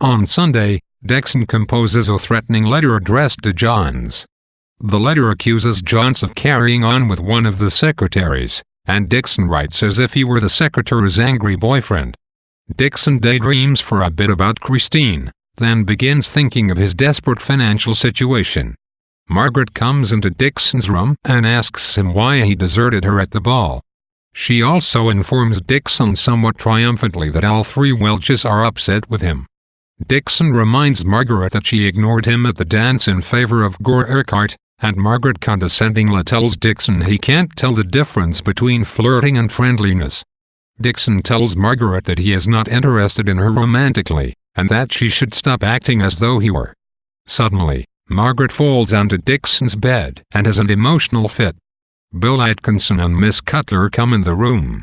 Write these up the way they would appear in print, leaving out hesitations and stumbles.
On Sunday, Dixon composes a threatening letter addressed to Johns. The letter accuses Johns of carrying on with one of the secretaries, and Dixon writes as if he were the secretary's angry boyfriend. Dixon daydreams for a bit about Christine, then begins thinking of his desperate financial situation. Margaret comes into Dixon's room and asks him why he deserted her at the ball. She also informs Dixon somewhat triumphantly that all three Welches are upset with him. Dixon reminds Margaret that she ignored him at the dance in favor of Gore Urquhart, and Margaret condescendingly tells Dixon he can't tell the difference between flirting and friendliness. Dixon tells Margaret that he is not interested in her romantically, and that she should stop acting as though he were. Suddenly, Margaret falls onto Dixon's bed and has an emotional fit. Bill Atkinson and Miss Cutler come in the room.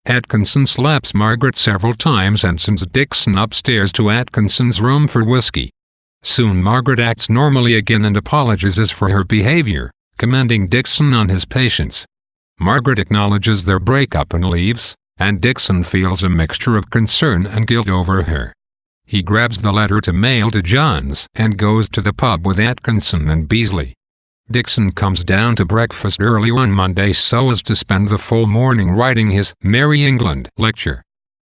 Atkinson slaps Margaret several times and sends Dixon upstairs to Atkinson's room for whiskey. Soon Margaret acts normally again and apologizes for her behavior, commending Dixon on his patience. Margaret acknowledges their breakup and leaves, and Dixon feels a mixture of concern and guilt over her. He grabs the letter to mail to Johns and goes to the pub with Atkinson and Beasley. Dixon comes down to breakfast early on Monday so as to spend the full morning writing his Merry England lecture.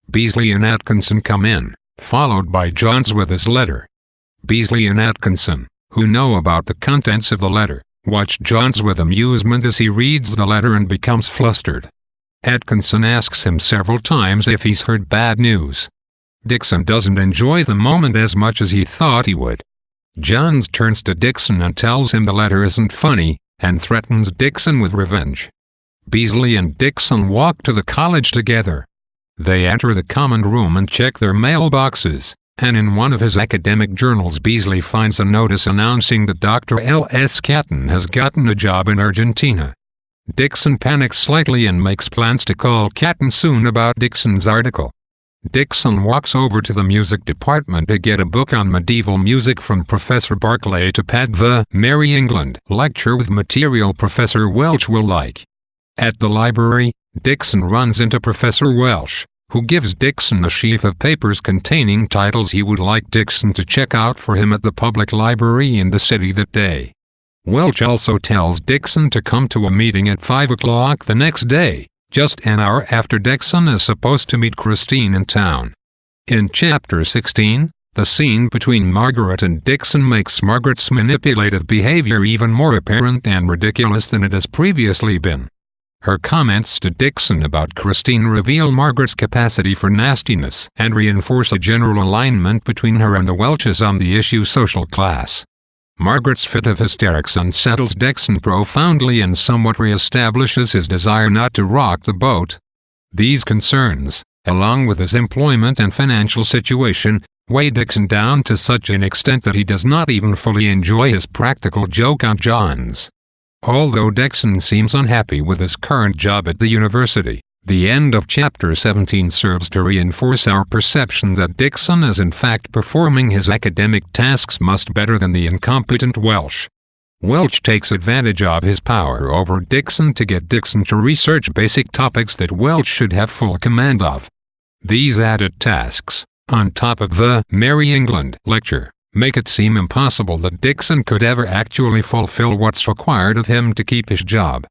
Beasley and Atkinson come in, followed by Johns with his letter. Beasley and Atkinson, who know about the contents of the letter, watch Johns with amusement as he reads the letter and becomes flustered. Atkinson asks him several times if he's heard bad news. Dixon doesn't enjoy the moment as much as he thought he would. Johns turns to Dixon and tells him the letter isn't funny, and threatens Dixon with revenge. Beasley and Dixon walk to the college together. They enter the common room and check their mailboxes, and in one of his academic journals Beasley finds a notice announcing that Dr. L.S. Catton has gotten a job in Argentina. Dixon panics slightly and makes plans to call Catton soon about Dixon's article. Dixon walks over to the music department to get a book on medieval music from Professor Barclay to pad the Merry England lecture with material Professor Welch will like. At the library, Dixon runs into Professor Welch, who gives Dixon a sheaf of papers containing titles he would like Dixon to check out for him at the public library in the city that day. Welch also tells Dixon to come to a meeting at 5 o'clock the next day, just an hour after Dixon is supposed to meet Christine in town. In Chapter 16, the scene between Margaret and Dixon makes Margaret's manipulative behavior even more apparent and ridiculous than it has previously been. Her comments to Dixon about Christine reveal Margaret's capacity for nastiness and reinforce a general alignment between her and the Welches on the issue social class. Margaret's fit of hysterics unsettles Dixon profoundly and somewhat reestablishes his desire not to rock the boat. These concerns, along with his employment and financial situation, weigh Dixon down to such an extent that he does not even fully enjoy his practical joke on Johns. Although Dixon seems unhappy with his current job at the university, the end of Chapter 17 serves to reinforce our perception that Dixon is in fact performing his academic tasks much better than the incompetent Welch. Welch takes advantage of his power over Dixon to get Dixon to research basic topics that Welch should have full command of. These added tasks, on top of the Merry England lecture, make it seem impossible that Dixon could ever actually fulfill what's required of him to keep his job.